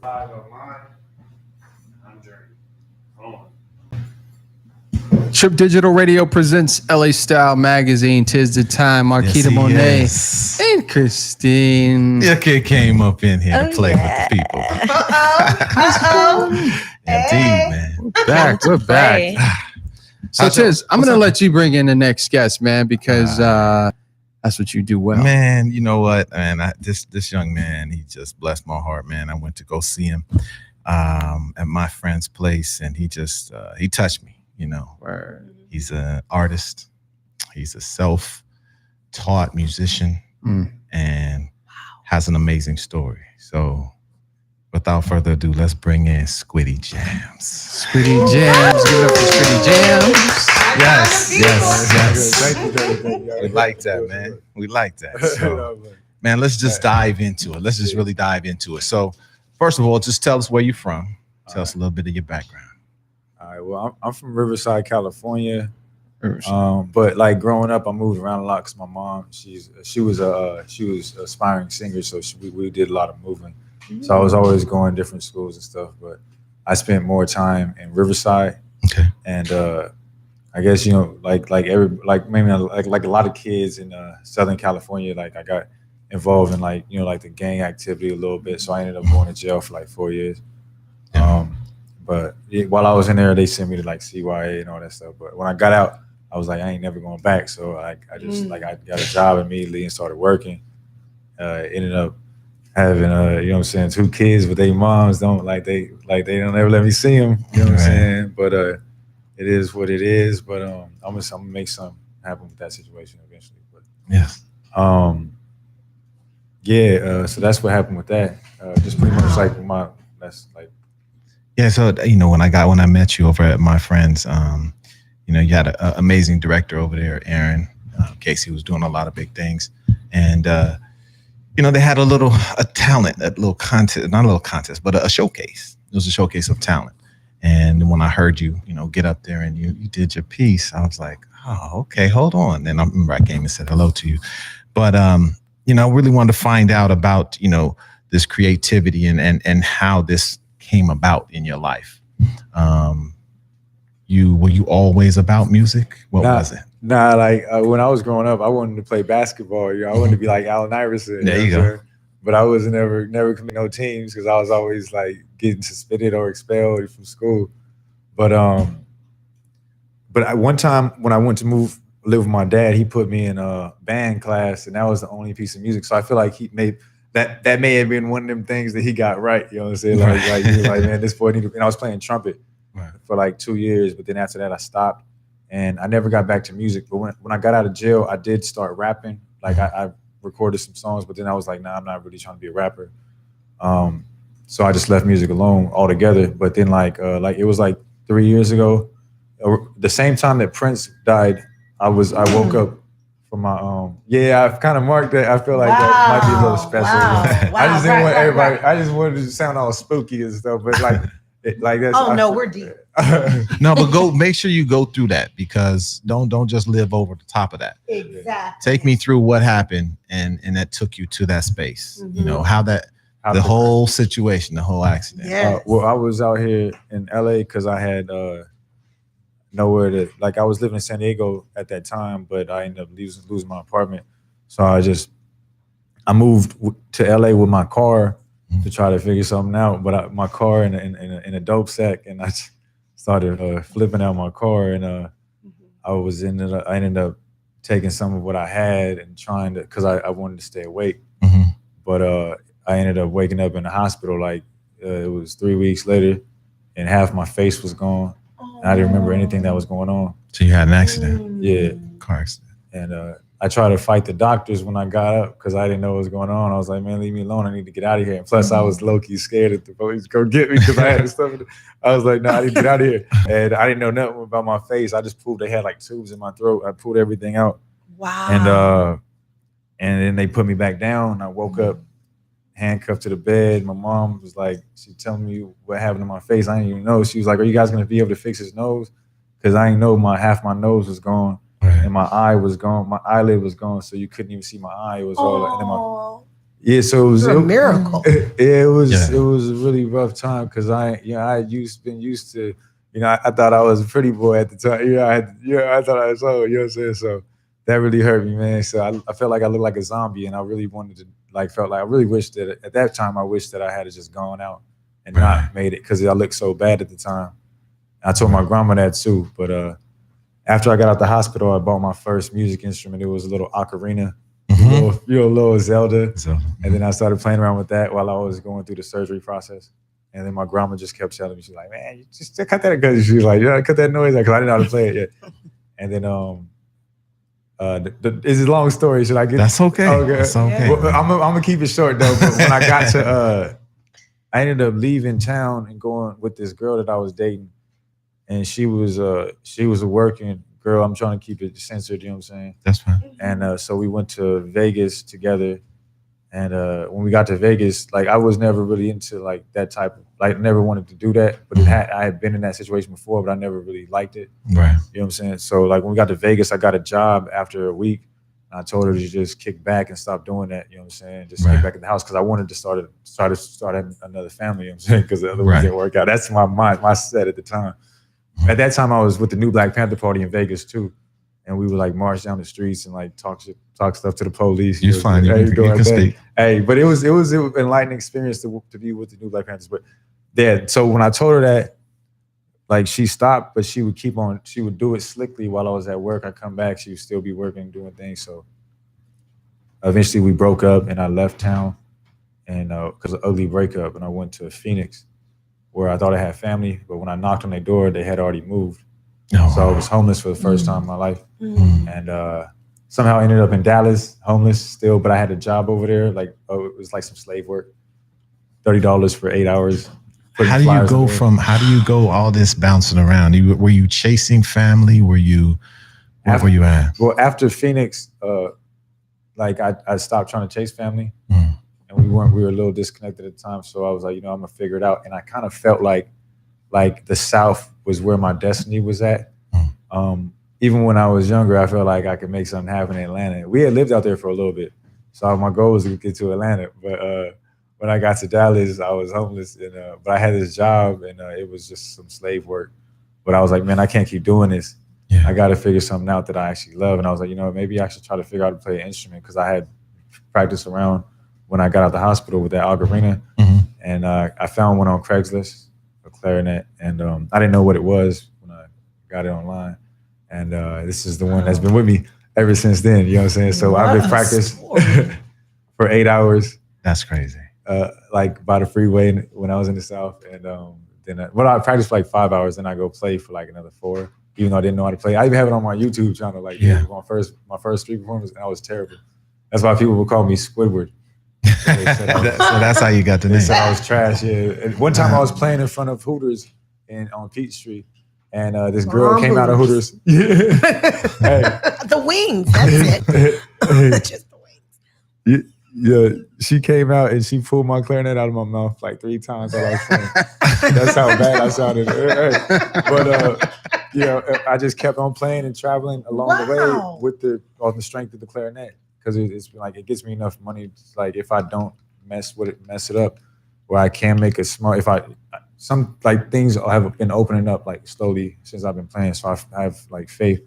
Live online. I'm Journey. Hold on. Trip Digital Radio presents LA Style Magazine. Tis the time. Marquita Monet and Christine. Your kid came up in here to play with the people. Indeed, man. We're back. So Tiz, I'm gonna let you bring in the next guest, man, because that's what you do well. Man, you know what, man? This young man, he just blessed my heart, man. I went to go see him at my friend's place, and he just he touched me. You know, he's an artist. He's a self-taught musician and has an amazing story. So without further ado, let's bring in Squiddy Jams. Squiddy Jams. Give it up for Squiddy Jams. Yes. Thank you. We like that, man. We like that. So, man, let's just dive into it. Let's just really dive into it. So first of all, just tell us where you're from. Tell us a little bit of your background. All right. Well, I'm from Riverside, California. But like growing up, I moved around a lot because my mom, she was an aspiring singer, so we did a lot of moving. So I was always going to different schools and stuff. But I spent more time in Riverside. Okay. And I guess like a lot of kids in Southern California, like I got involved in like the gang activity a little bit. So I ended up going to jail for like 4 years. But while I was in there, they sent me to like CYA and all that stuff. But when I got out, I was like, I ain't never going back. So I just I got a job immediately and started working. Ended up having 2 kids, but they moms they don't ever let me see them. You know what I'm saying? But it is what it is. But I'm gonna make something happen with that situation eventually. But so that's what happened with that. Just pretty much like So when I met you over at my friend's, you had an amazing director over there, Aaron. Casey was doing a lot of big things, and they had a little contest, not a little contest, but a showcase. It was a showcase of talent. And when I heard you, get up there and you did your piece, I was like, oh, okay, hold on. And I remember I came and said hello to you, but I really wanted to find out about this creativity and how this came about in your life. Were you always about music? What was it? Nah, when I was growing up, I wanted to play basketball. I wanted to be like Allen Iverson. There you go. But I was never committing no teams because I was always like getting suspended or expelled from school. But one time when I went to live with my dad, he put me in a band class, and that was the only piece of music. So I feel like he made that may have been one of them things that he got right. You know what I'm saying? Like he was like, man, this boy needed. And I was playing trumpet for like 2 years, but then after that I stopped, and I never got back to music. But when I got out of jail, I did start rapping. Like I recorded some songs, but then I was like, nah, I'm not really trying to be a rapper. So I just left music alone altogether. But then like it was like 3 years ago, the same time that Prince died, I woke up from my I've kind of marked that. I feel like that might be a little special. I just didn't want everybody. I just wanted to sound all spooky and stuff, but like that's. Oh no, we're deep. No, but make sure you go through that, because don't just live over the top of that. Exactly. Take me through what happened and that took you to that space. How the whole situation, the whole accident. Yes. Well, I was out here in LA because I had nowhere to, like, I was living in San Diego at that time, but I ended up losing my apartment. So I moved to LA with my car to try to figure something out. But my car in a dope sack, and I started flipping out my car, and I ended up taking some of what I had and trying to, because I wanted to stay awake. But I ended up waking up in the hospital it was 3 weeks later, and half my face was gone. And I didn't remember anything that was going on. So you had an accident? Yeah. Car accident. And I tried to fight the doctors when I got up because I didn't know what was going on. I was like, man, leave me alone. I need to get out of here. And plus, I was low-key scared that the police go get me because I had stuff. I was like, no, I need to get out of here. And I didn't know nothing about my face. I just proved they had like tubes in my throat. I pulled everything out. Wow. And then they put me back down. I woke up handcuffed to the bed. My mom was like, she telling me what happened to my face. I didn't even know. She was like, are you guys going to be able to fix his nose? Because I didn't know half my nose was gone. And my eye was gone. My eyelid was gone, so you couldn't even see my eye. It was all like, Yeah, so it was You're a miracle. It was a really rough time because I been used to, I thought I was a pretty boy at the time. I thought I was so, you know what I'm saying? So that really hurt me, man. So I felt like I looked like a zombie, and I really wanted to, I really wished that at that time I wished that I had just gone out and not made it because I looked so bad at the time. I told my grandma that too, but after I got out the hospital, I bought my first music instrument. It was a little ocarina. Little Zelda. And then I started playing around with that while I was going through the surgery process. And then my grandma just kept telling me, she's like, man, you just cut that. Because she was like, yeah, cut that noise out because I didn't know how to play it yet. And then it's a long story. Should I get That's okay. That's okay. Well, I'm gonna keep it short though. But when I got to I ended up leaving town and going with this girl that I was dating. And she was a working girl. I'm trying to keep it censored, you know what I'm saying? That's fine. And so we went to Vegas together. And when we got to Vegas, like I was never really into like that type of, like never wanted to do that. But I had been in that situation before, but I never really liked it. Right. You know what I'm saying? So like when we got to Vegas, I got a job after a week. And I told her to just kick back and stop doing that, you know what I'm saying? Just get back in the house because I wanted to start having another family, you know what I'm saying? Because the other ones didn't work out. That's my set at the time. At that time, I was with the new Black Panther Party in Vegas too, and we would like march down the streets and like talk stuff to the police. You're fine. You can speak. Hey, but it was an enlightening experience to be with the new Black Panthers. But yeah, so when I told her that, like she stopped, but she would keep on. She would do it slickly while I was at work. I come back, she would still be working, doing things. So eventually, we broke up, and I left town, and because of an ugly breakup, and I went to Phoenix, where I thought I had family, but when I knocked on their door, they had already moved. So I was homeless for the first time in my life. And somehow I ended up in Dallas, homeless still, but I had a job over there. Like, it was like some slave work, $30 for 8 hours. How do you go all this bouncing around? Were you chasing family? Where were you at? Well, after Phoenix, like I stopped trying to chase family. And we were a little disconnected at the time. So I was like, I'm gonna figure it out. And I kind of felt like the South was where my destiny was at. Even when I was younger, I felt like I could make something happen in Atlanta. We had lived out there for a little bit. So my goal was to get to Atlanta. But when I got to Dallas, I was homeless. And but I had this job and it was just some slave work. But I was like, man, I can't keep doing this. Yeah. I got to figure something out that I actually love. And I was like, maybe I should try to figure out how to play an instrument because I had practiced around when I got out of the hospital with that ocarina. And I found one on Craigslist, a clarinet. And I didn't know what it was when I got it online. And this is the one that's been with me ever since then. You know what I'm saying? So I've been practicing for 8 hours. That's crazy. Like by the freeway when I was in the South. And then I practiced for like 5 hours. Then I go play for like another 4, even though I didn't know how to play. I even have it on my YouTube channel. Like my first street performance, and I was terrible. That's why people would call me Squidward. So that's how you got the name. So I was trash. Yeah. And one time I was playing in front of Hooters on Peachtree, and this girl came out of Hooters. Yeah. The wings. That's it. Just the wings. Yeah. She came out and she pulled my clarinet out of my mouth like 3 times while I was playing. That's how bad I sounded. But I just kept on playing and traveling along the way on the strength of the clarinet. Because it's like it gets me enough money. Like if I don't mess it up, where I can make a smart. Some like things have been opening up like slowly since I've been playing. So I have like faith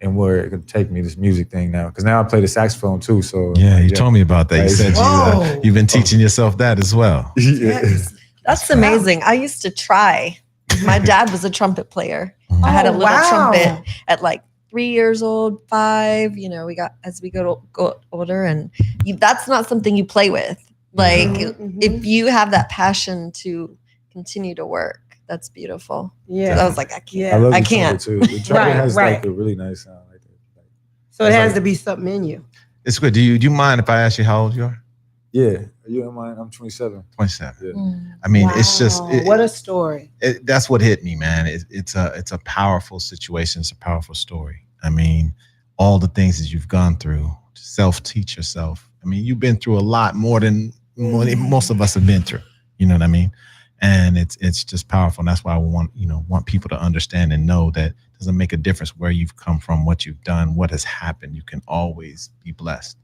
in where it could take me, this music thing now. Because now I play the saxophone too. So yeah, you told me about that. You said you've been teaching yourself that as well. Yes. That's amazing. I used to try. My dad was a trumpet player. I had a little trumpet at like 3 years old, 5, we got as we go older, and that's not something you play with. Like if you have that passion to continue to work, that's beautiful. Yeah. So I was like, I can't. I can't. Too. The trumpet has like a really nice sound like that. So it has to be something in you. It's good. Do you mind if I ask you how old you are? Yeah. You don't mind? I'm 27. 27. Yeah. I mean, it's just what a story. That's what hit me, man. It's a powerful situation. It's a powerful story. I mean, all the things that you've gone through, self-teach yourself. I mean, you've been through a lot more than most of us have been through. You know what I mean? And it's just powerful. And that's why I want people to understand and know that it doesn't make a difference where you've come from, what you've done, what has happened. You can always be blessed.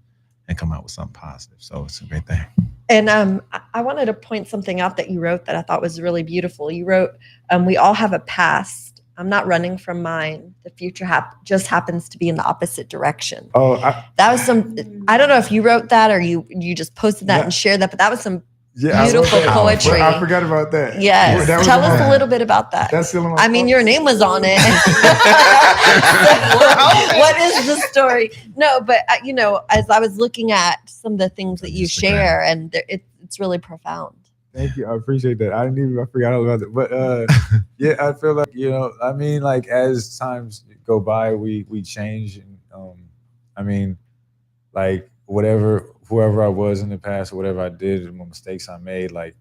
and come out with something positive. So it's a great thing. And I wanted to point something out that you wrote that I thought was really beautiful. You wrote, we all have a past. I'm not running from mine. The future just happens to be in the opposite direction. Oh, that was I don't know if you wrote that or you just posted that and shared that, but that was some beautiful poetry. I forgot about that. Yes. Tell us a little bit about that. That's still in my I mean, your name was on it. What is the story? No, but as I was looking at some of the things that you share, and it's really profound. Thank you. I appreciate that. I forgot all about it. But yeah, I feel like, I mean, like as times go by, we change. And I mean, like whoever I was in the past, or whatever I did, and what mistakes I made, like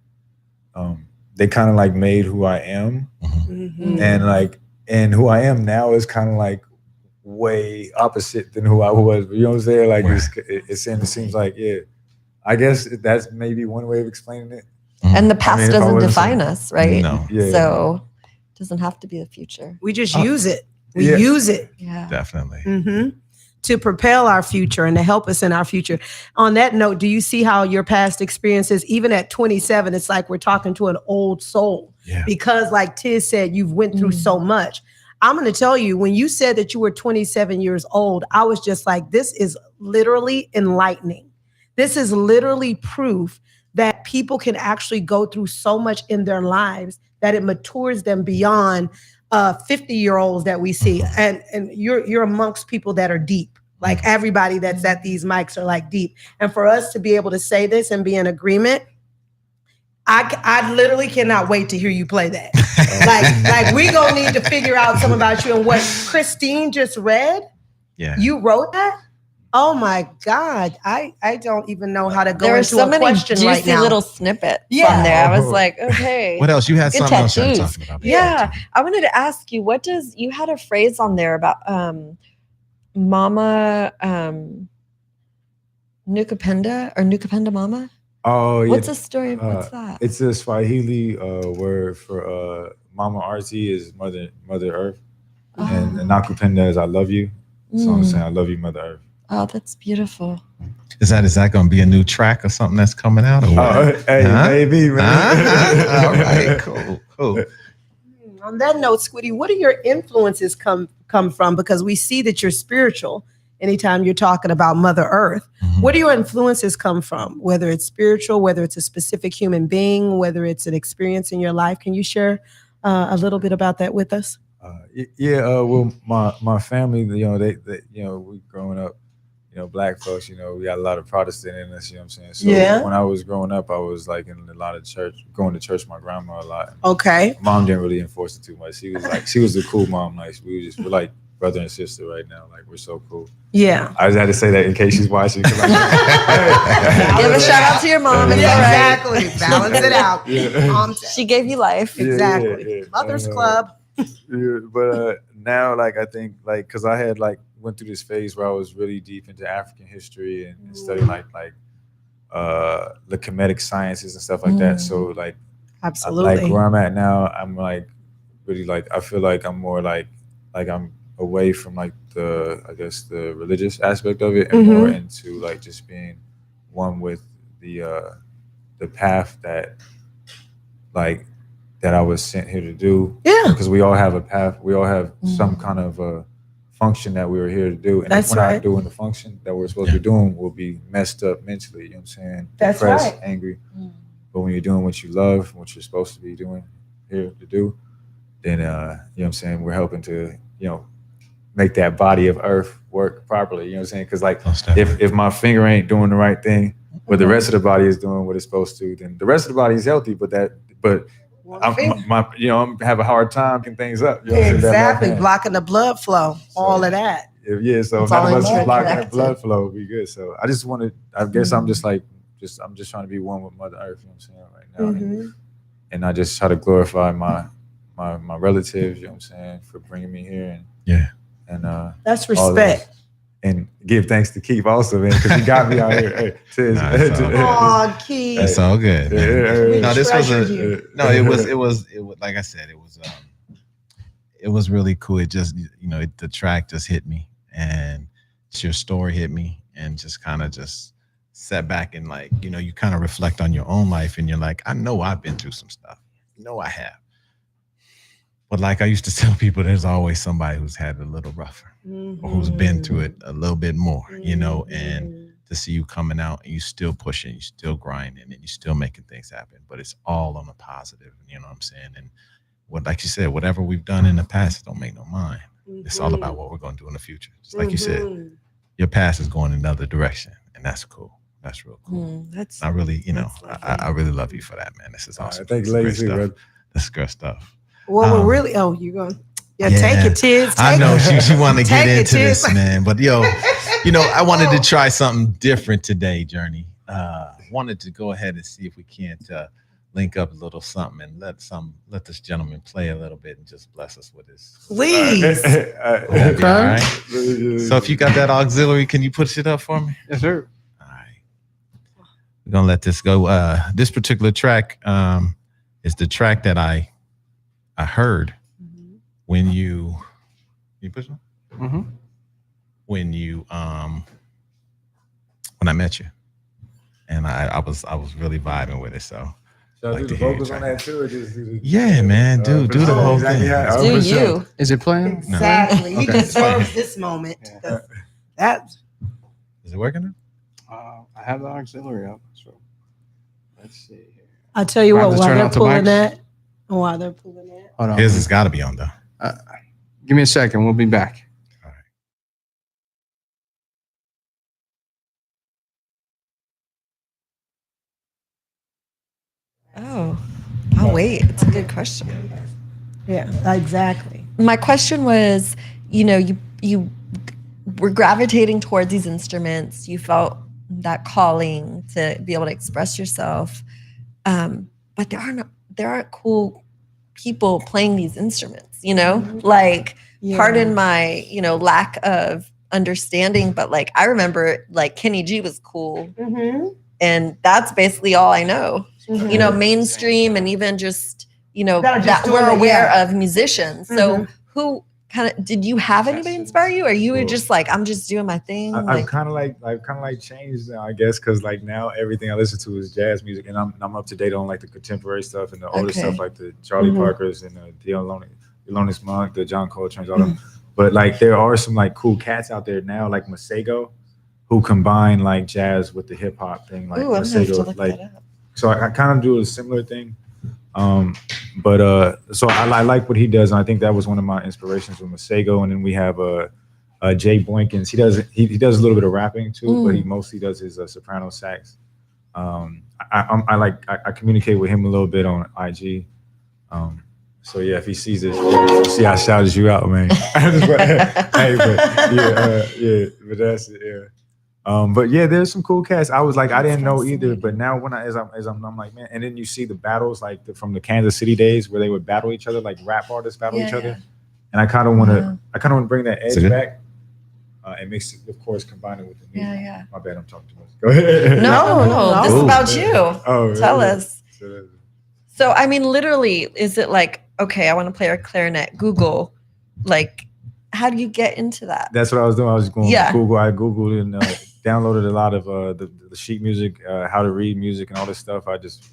they kind of like made who I am. Mm-hmm. And who I am now is kind of like way opposite than who I was. You know what I'm saying? Like it seems like, I guess that's maybe one way of explaining it. And the past doesn't define us, right? No. Yeah. So it doesn't have to be the future. We just use it. We use it. Yeah. Definitely. Mm-hmm. To propel our future and to help us in our future. On that note, do you see how your past experiences, even at 27, it's like we're talking to an old soul? Yeah. Because like Tiz said, you've went through so much. I'm going to tell you, when you said that you were 27 years old, I was just like, this is literally enlightening. This is literally proof that people can actually go through so much in their lives that it matures them beyond 50-year-olds that we see. And you're amongst people that are deep. Like everybody that's at these mics are like deep. And for us to be able to say this and be in agreement, I literally cannot wait to hear you play that. like we gonna need to figure out something about you. And what Christine just read, you wrote that? Oh my God. I don't even know how to go into a question right now. There were so many juicy little snippets on there. I was like, okay. What else? You had something else you were talking about. Yeah. I wanted to ask you, you had a phrase on there about Mama Nukapenda or Nukapenda Mama? Oh, yeah. What's the story? What's that? It's a Swahili word for Mama Arti is Mother Earth. And Nakupenda is I love you. So I'm saying I love you, Mother Earth. Oh, that's beautiful. Is that going to be a new track or something that's coming out? Or what? Maybe, man. All right, cool. On that note, Squiddy, what do your influences come from? Because we see that you're spiritual anytime you're talking about Mother Earth. Mm-hmm. What do your influences come from? Whether it's spiritual, whether it's a specific human being, whether it's an experience in your life. Can you share a little bit about that with us? Well, my family, they we growing up, Black folks, we got a lot of Protestant in us, you know what I'm saying? So when I was growing up, I was like in a lot of church, going to church with my grandma a lot. Okay. Mom didn't really enforce it too much. She was the cool mom. Like we're like brother and sister right now. Like we're so cool. Yeah. I just had to say that in case she's watching. Give a shout out to your mom. Exactly. Balance it out. Yeah. She gave you life. Exactly. Yeah. Mother's Club. But now, like, I think, like, because I had, like, went through this phase where I was really deep into African history and studying, like the Kemetic sciences and stuff like that. So, like, absolutely, like where I'm at now, I'm, like, really, like, I feel like I'm more, like I'm away from, like, the religious aspect of it and more into, like, just being one with the path that, like, that I was sent here to do. Yeah. Because we all have a path. We all have some kind of a function that we were here to do. And if we're not doing the function that we're supposed to be doing, we'll be messed up mentally. You know what I'm saying? Depressed, angry. But when you're doing what you love, what you're supposed to be doing here to do, then, you know what I'm saying? We're helping to, make that body of earth work properly. You know what I'm saying? Because, like, if my finger ain't doing the right thing, but the rest of the body is doing what it's supposed to, then the rest of the body is healthy, but I'm have a hard time picking things up. Exactly, blocking the blood flow, all of that. Yeah, so none of us blocking the blood flow would be good. So I just wanted, I guess I'm just trying to be one with Mother Earth, you know what I'm saying, right now. And I just try to glorify my relatives, you know what I'm saying, for bringing me here. And that's respect. And give thanks to Keith also, man, because he got me out here. Oh, Keith, it's all good. No, this was it was like I said, it was really cool. It just the track just hit me, and your story hit me, and just kind of just set back and like, you know, you kind of reflect on your own life and you're like, I know I've been through some stuff. No, I have. But like I used to tell people, there's always somebody who's had it a little rougher or who's been through it a little bit more, you know, and to see you coming out and you still pushing, you still grinding, and you still making things happen. But it's all on a positive, you know what I'm saying? And what, like you said, whatever we've done in the past, it don't make no mind. It's all about what we're going to do in the future. Just like you said, your past is going in another direction, and that's cool. That's real cool. I really, you know, I really love you for that, man. This is awesome. Thank you, ladies. That's good stuff. Well, we're really. Oh, you going? Yeah, take it, Tiz. I know she wanted to get into Tiz. this, man. But yo, you know, I wanted to try something different today, Journey. Wanted to go ahead and see if we can't link up a little something and let this gentleman play a little bit and just bless us with his. Please. Okay. All right. So if you got that auxiliary, can you push it up for me? Yes, sir. All right. We're gonna let this go. This particular track is the track that I heard when you push it? When you when I met you, and I was really vibing with it. So Should I do the vocals on that too, or just yeah, man, do the whole thing. Do you? Is it playing? Exactly. He Okay. deserves this moment. That. Is it working? I have the auxiliary up, so let's see here. I'll tell you I'll what. just While turn they're off the pulling mics. that. While they're pulling that. Hold on. His has got to be on though. Give me a second. We'll be back. Oh, I'll wait. It's a good question. Yeah, exactly. My question was, you know, you were gravitating towards these instruments. You felt that calling to be able to express yourself, but there aren't cool people playing these instruments. You know, like pardon my lack of understanding, but like I remember like Kenny G was cool, and that's basically all I know. You know, mainstream and even just that we're aware of musicians. So who kind of did you have anybody inspire you, or you were just like, I'm just doing my thing? I've kind of like changed now, I guess, because like now everything I listen to is jazz music, and I'm up to date on like the contemporary stuff and the older stuff, like the Charlie Parkers and the Thelonious Monk, the John Coltrane's, all them. But like there are some like cool cats out there now, like Masego, who combine like jazz with the hip hop thing. Like Masego, like. So I kind of do a similar thing, but so I like what he does, and I think that was one of my inspirations with Masego. And then we have Jay Boykins. He does a little bit of rapping too, but he mostly does his soprano sax. I communicate with him a little bit on IG. So yeah, if he sees this, you see I shouted you out, man. Hey, but that's it. Yeah. But yeah, there's some cool cats. I was like, I didn't know either, but now when I'm like, man, and then you see the battles like from the Kansas City days where they would battle each other, like rap artists battle each other, and I kind of want to bring that edge back, and mix it, of course, combine it with the music. My bad, I'm talking too much. Go ahead. No, this is about you. Oh, tell really? us. So I mean, literally, is it like, okay, I want to play a clarinet? Google, like, how do you get into that? That's what I was doing. I was going to Google. I Googled and downloaded a lot lot of the sheet music, how to read music and all this stuff. I just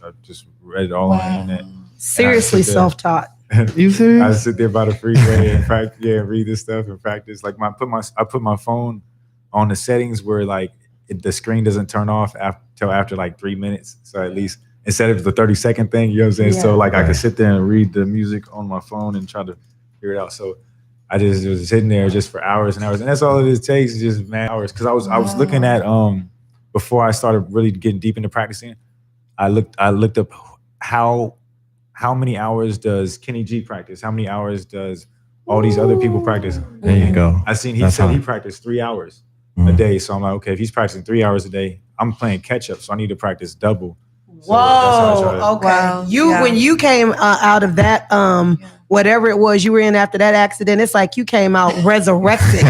read it all on the internet. Seriously self-taught. You serious? I sit there by the freeway and practice, read this stuff and practice. Like I put my phone on the settings where like the screen doesn't turn off till after like 3 minutes. So at least instead of the 30-second thing, you know what I'm saying? Yeah. So like I could sit there and read the music on my phone and try to figure it out. So I just was sitting there just for hours and hours, and that's all it takes is just hours. Because I was looking at before I started really getting deep into practicing, I looked up how many hours does Kenny G practice? How many hours does all these other people practice? There you go. I seen he said he practiced 3 hours a day. So I'm like, okay, if he's practicing 3 hours a day, I'm playing catch up, so I need to practice double. So whoa. Okay. Wow. When you came out of that whatever it was you were in after that accident, it's like you came out resurrected.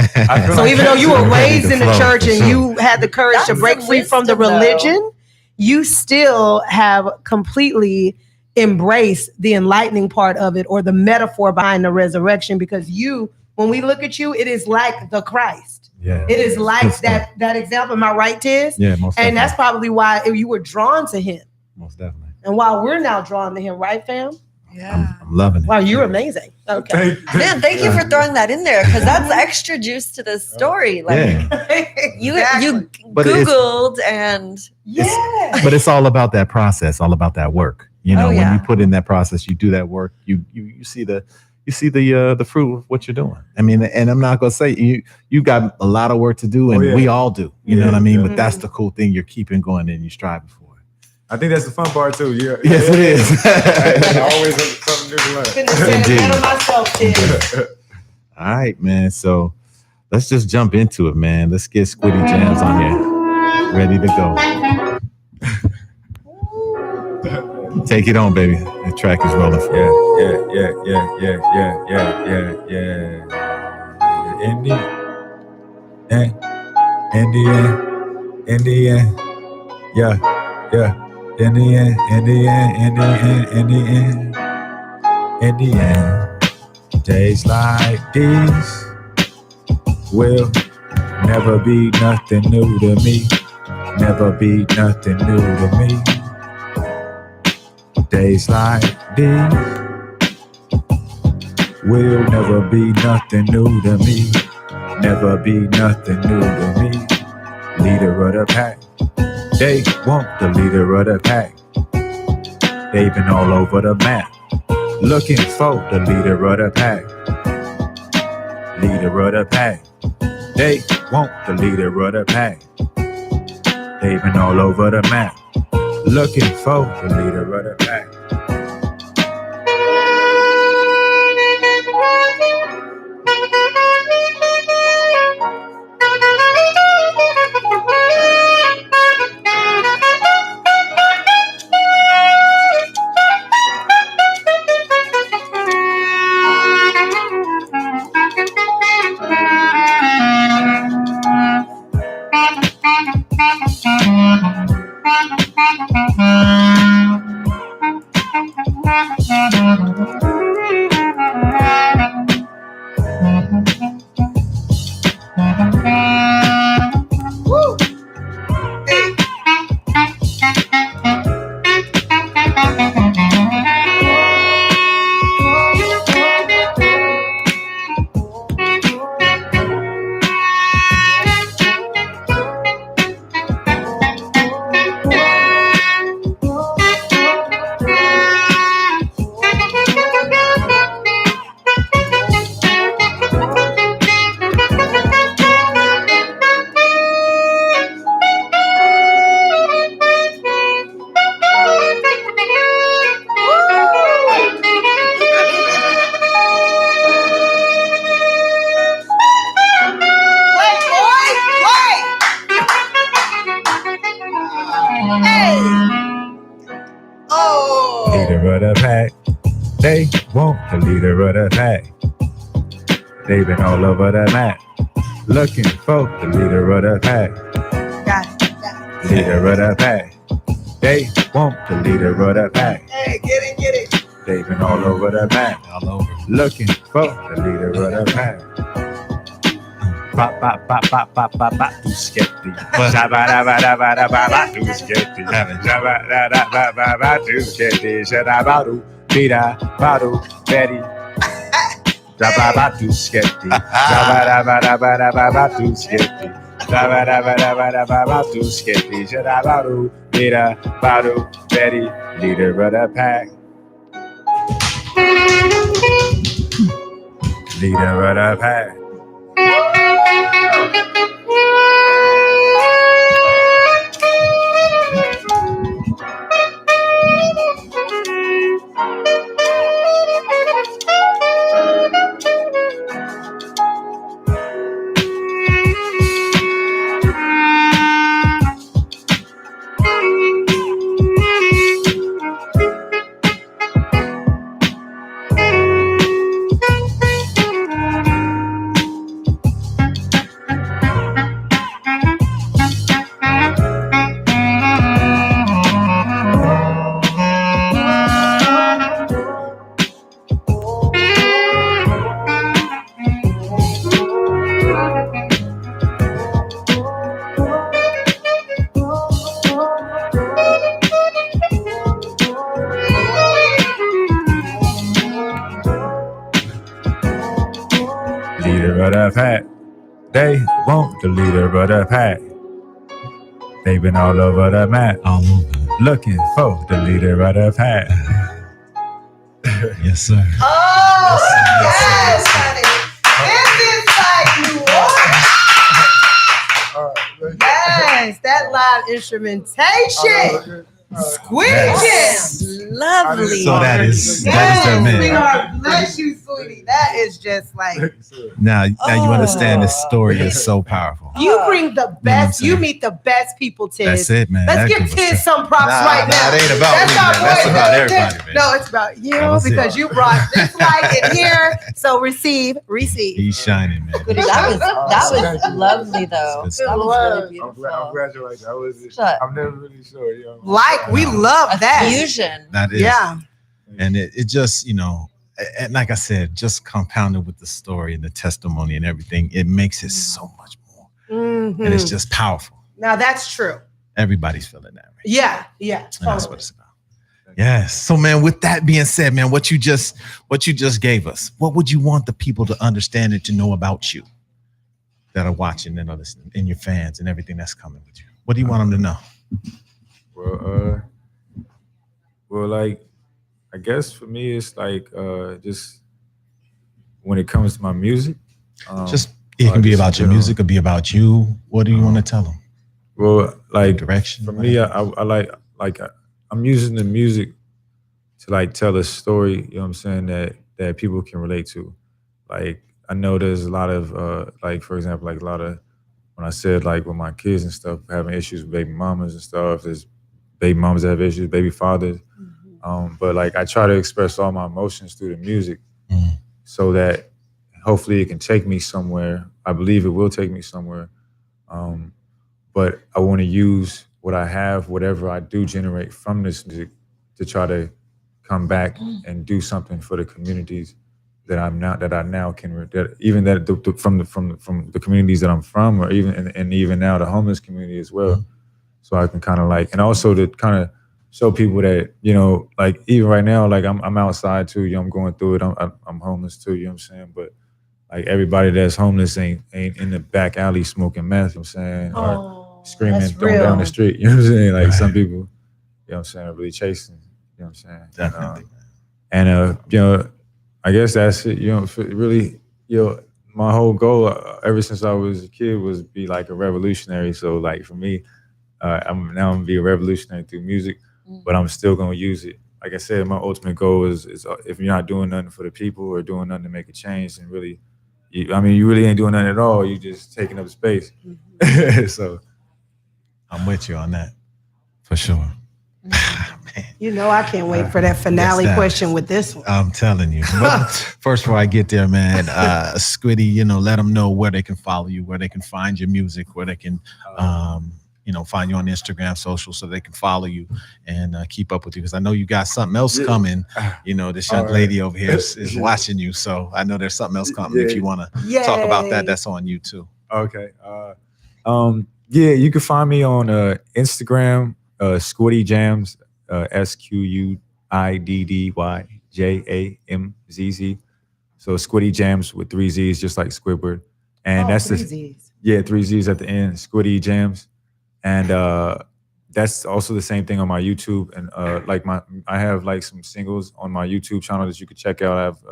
So even though you were raised in the church and you had the courage to break free from the religion, you still have completely embraced the enlightening part of it, or the metaphor behind the resurrection, because when we look at you, it is like the Christ. Yeah. It is Good like stuff. that example. Am I right, Tiz? Yeah, most And that's definitely. probably why you were drawn to him. Most definitely. And while we're now drawn to him, right, fam? Yeah. I'm loving it. Wow, you're amazing. Okay. Man, thank you for throwing that in there because that's extra juice to this story. Like you But it's- Googled and yeah. But it's all about that process, all about that work. You know, Oh, when yeah. you put in that process, you do that work, you see the fruit of what you're doing. I mean, and I'm not gonna say you got a lot of work to do, and Oh, yeah. we all do. You know what I mean? Yeah. But that's the cool thing. You're keeping going and you're striving for it. I think that's the fun part too. Yeah. Yes, it is. Always something new to learn. Couldn't have said it Indeed. better myself, Tiz. All right, man. So let's just jump into it, man. Let's get Squiddy Jams on here. Ready to go. Take it on, baby. The track is rolling for you. Yeah. In the end. Yeah. In the end. Days like these will never be nothing new to me. Never be nothing new to me. Days like these will never be nothing new to me. Never be nothing new to me. Leader of the pack. They want the leader of the pack. They've been all over the map, looking for the leader of the pack. Leader of the pack. They want the leader of the pack. They've been all over the map, looking for the leader of the pack. Leader of the pack. They want the leader of the pack. They've been all over the map, looking for the leader of the pack. Got it. Leader of the pack. They want the leader of the pack. Hey, get it. They've been all over the map, All over. looking for the leader of the pack. Tu skepti. Tu skepti. Tu skepti. Shadabaru. Bida. Badu. Betty. Tu skepti. Tu skepti. Tu skepti. Shadabaru. Bida. Badu. Betty. Leader of the pack. Leader of the pack. but I've had. They won't delete her, but I've had. They've been all over the map, All over. looking for the leader, but I've had. Yes, sir. Oh, yes, honey. This is like New Orleans. Yes, that live instrumentation. Squiddy Yes. Lovely. So that is their Yes, man. sweetheart. Bless you, sweetie. That is just like Now you understand this story is so powerful. you bring the best. You saying? meet the best people, Tiz. That's it, man. Let's That give group was Tiz tough. some props Nah, right now. it ain't about me, our man. That's boy, about Tiz. everybody, man. No, it's about you That was because it. you brought this light in here. So receive. He's shining, man. Squiddy, that was lovely though. Good That stuff. was really beautiful. I'm glad you like that. I'm never really sure. You know. Like we love A that. fusion. That is. Yeah. And it just, and like I said, just compounded with the story and the testimony and everything, it makes it so much more. Mhm. And it's just powerful. Now that's true. Everybody's feeling that, right? Yeah. And that's Totally. what it's about. Yes. So, man, with that being said, man, what you just gave us, what would you want the people to understand and to know about you that are watching and are listening, and your fans and everything that's coming with you? What do you want them to know? Well, like, I guess for me, it's like just when it comes to my music. Just it can be just, about your music or be about you. What do you want to tell them? Well, like Direction. for me, I like I'm using the music to like tell a story. You know what I'm saying, that people can relate to. Like I know there's a lot of like, for example, like a lot of when I said like with my kids and stuff having issues with baby mamas and stuff. There's baby mamas that have issues, baby fathers. But like I try to express all my emotions through the music, so that hopefully it can take me somewhere. I believe it will take me somewhere. But I want to use what I have, whatever I do generate from this music, to try to come back and do something for the communities that I now can from the communities that I'm from, or even now the homeless community as well. So I can kind of like, and also to kind of show people that, like even right now, like I'm outside too, I'm going through it. I'm homeless too, you know what I'm saying? But like everybody that's homeless ain't in the back alley smoking meth, you know what I'm saying? Or screaming, that's throwing down real. the street, you know what I'm saying? Like some people, you know what I'm saying, are really chasing, you know what I'm saying? Definitely. And I guess that's it, really, my whole goal ever since I was a kid was be like a revolutionary. So like for me, I'm gonna be a revolutionary through music, but I'm still gonna use it. Like I said, my ultimate goal is if you're not doing nothing for the people or doing nothing to make a change, then really, you really ain't doing nothing at all. You just taking up space. So I'm with you on that, for sure. Man, I can't wait for that finale Yes, question with this one. I'm telling you. But first, before I get there, man, Squiddy, let them know where they can follow you, where they can find your music, where they can, find you on Instagram, social, so they can follow you and keep up with you. Because I know you got something else coming. This young lady over here is watching you, so I know there's something else coming. If you want to talk about that, that's on you too. Okay. You can find me on Instagram, Squiddy Jams, SQUIDDYJAMZZ. So Squiddy Jams with 3 Z's, just like Squidward. And that's 3 the Z's. 3 Z's at the end, Squiddy Jams. And that's also the same thing on my YouTube. And I have like some singles on my YouTube channel that you could check out. I have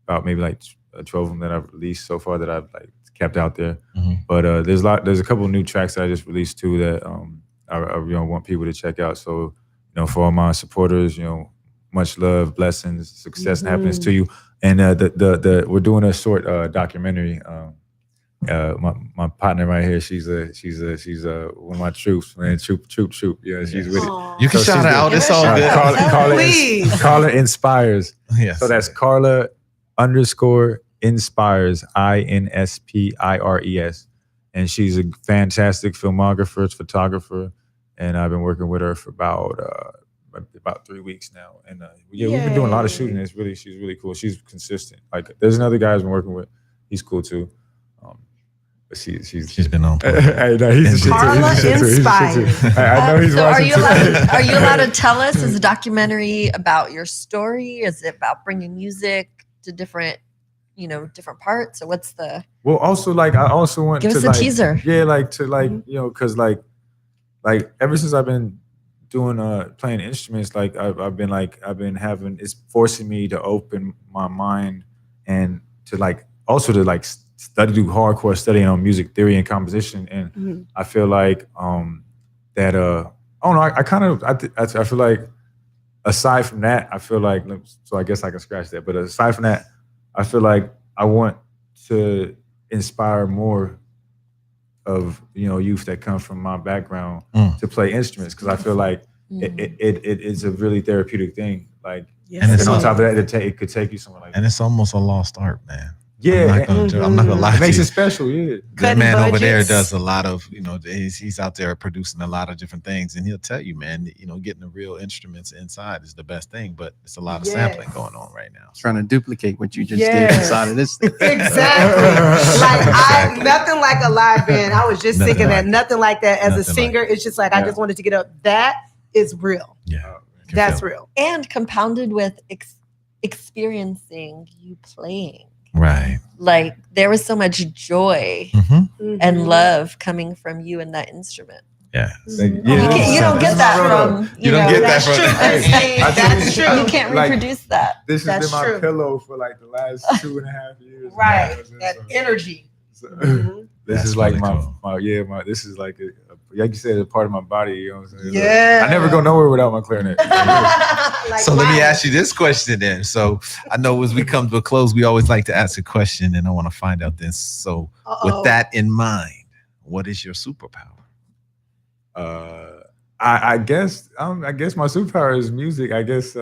about maybe like 12 of them that I've released so far that I've like kept out there. But there's a couple of new tracks that I just released too that I want people to check out. So for all my supporters, much love, blessings, success, and happiness to you. And we're doing a short documentary. My partner right here, she's one of my troops, man. Troop. Yeah, she's with it. You can shout her out. It's all good. Carla Inspires. Yes. So that's Carla _inspires, INSPIRES. And she's a fantastic filmographer, photographer. And I've been working with her for about 3 weeks now. And we've been doing a lot of shooting. She's really cool. She's consistent. Like there's another guy I've been working with. He's cool too. But she's been on. I know he's Carla Inspires. I know he's So watching. are you allowed to tell us? Is the documentary about your story? Is it about bringing music to different, different parts, or what's the? Well, also like I also want Give to us a like teaser. yeah, like to like because like ever since I've been doing playing instruments, like I've been having it's forcing me to open my mind and to like also to like do hardcore studying on music theory and composition, and I feel like that I don't know I kind of I feel like aside from that I feel like so I guess I can scratch that, but aside from that I feel like I want to inspire more of youth that come from my background to play instruments, because I feel like it is a really therapeutic thing. Like, Yes, And and on top of that, it could take you somewhere like And it's almost a lost art, man. yeah, I'm not gonna lie it to makes you. it special. Yeah, That Cutting man over there budgets. does a lot of, he's out there producing a lot of different things, and he'll tell you, man, getting the real instruments inside is the best thing, but it's a lot of sampling going on right now. Trying to duplicate what you just did Yes. inside of this thing. Exactly. Exactly. Nothing like a live band. I was just Nothing thinking like that. Nothing like that. As a Nothing singer, it's just like I just wanted to get up. That is real. Yeah, can That's feel it. real. And compounded with experiencing you playing. Right. Like there was so much joy Mm-hmm. and love coming from you and that instrument. Yeah. You don't get that from You don't get that That's from true. Hey, I tell That's you, true. You can't Like, reproduce that. This has That's been my true. pillow for like the last 2.5 years. Right. You know That what I'm saying? energy. So, Mhm. this That's is like really my cool. this is like like you said, a part of my body. You know what I'm saying? Yeah. I never go nowhere without my clarinet. Like So let me mine. ask you this question then. So I know as we come to a close, we always like to ask a question, and I want to find out this. So with that in mind, what is your superpower? I guess my superpower is music. I guess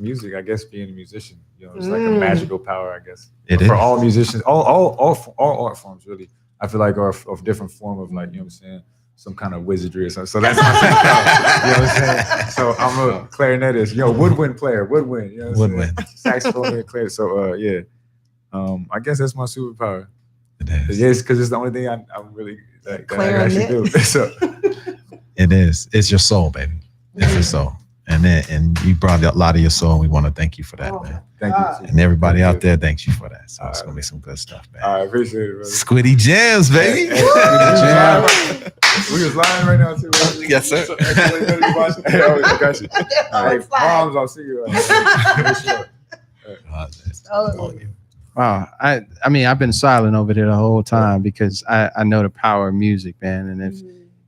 music. I guess being a musician. It's like a magical power. I guess It for is. all musicians, all art forms really. I feel like are of different form of like what I'm saying, some kind of wizardry or something. So that's my superpower. You know what I'm saying? So I'm a clarinetist. Woodwind player. Woodwind. You know what I'm saying? Woodwind. Saxophone and clarinet. So yeah. I guess that's my superpower. It is. Yes, because it's the only thing I'm really that I actually do. So It is. It's your soul, baby. It's your soul. And you brought a lot of your soul, and we want to thank you for that, man. thank you. And everybody out there, thanks you for that. So it's gonna be some good stuff, man. I appreciate it, brother. Squiddy Jams, baby. We was lying right now too. Bro. Yes, sir. Hey, I got you. Hey, it's fine. moms, I'll see you. Wow. I mean, I've been silent over there the whole time because I know the power of music, man.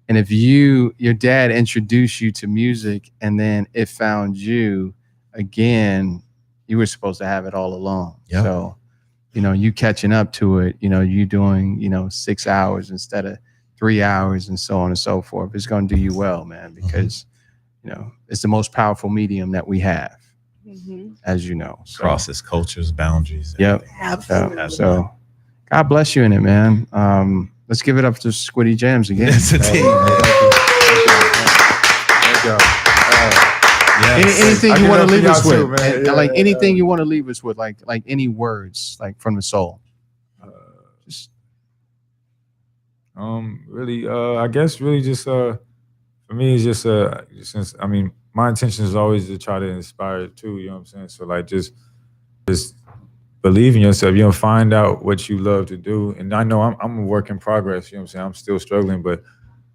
And if your dad introduced you to music and then it found you again, you were supposed to have it all along. Yep. So, you catching up to it, you doing, 6 hours instead of 3 hours and so on and so forth. It's going to do you well, man, because, it's the most powerful medium that we have, as you know. So, Crosses cultures, boundaries. Yep. Absolutely. So God bless you in it, man. Let's give it up to Squiddy Jams again. It's a team. Thank y'all. Anything I you give want up to for leave y'all us too, with, man. and, Yeah, like yeah, anything you want to leave us with, like any words, like from the soul. Just Really, I guess really just for me it's just since my intention is always to try to inspire too, you know what I'm saying? So like just believe in yourself, find out what you love to do. And I know I'm a work in progress, you know what I'm saying? I'm still struggling, but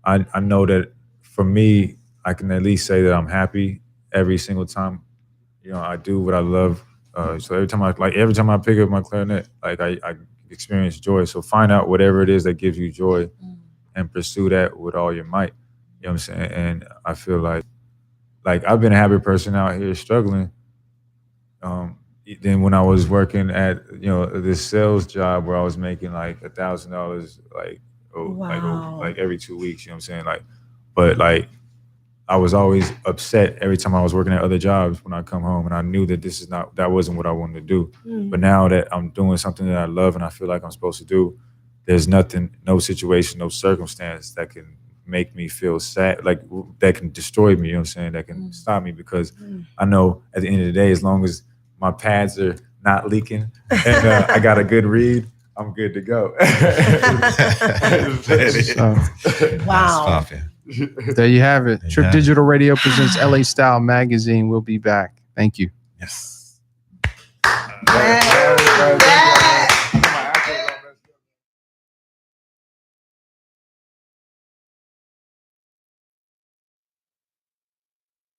I know that for me, I can at least say that I'm happy every single time, I do what I love. So every time I pick up my clarinet, like I experience joy. So find out whatever it is that gives you joy and pursue that with all your might. You know what I'm saying? And I feel like I've been a happy person out here struggling. Then when I was working at this sales job where I was making like $1,000 like every 2 weeks, you know what I'm saying? But I was always upset every time I was working at other jobs when I come home, and I knew that that wasn't what I wanted to do. But now that I'm doing something that I love and I feel like I'm supposed to do, there's nothing, no situation, no circumstance that can make me feel sad, like that can destroy me, you know what I'm saying? That can stop me, because I know at the end of the day, as long as my pads are not leaking and I got a good read, I'm good to go. Wow. There you have it. There you Trip have it. Digital Radio presents LA Style Magazine. We'll be back. Thank you. Yes. Yes.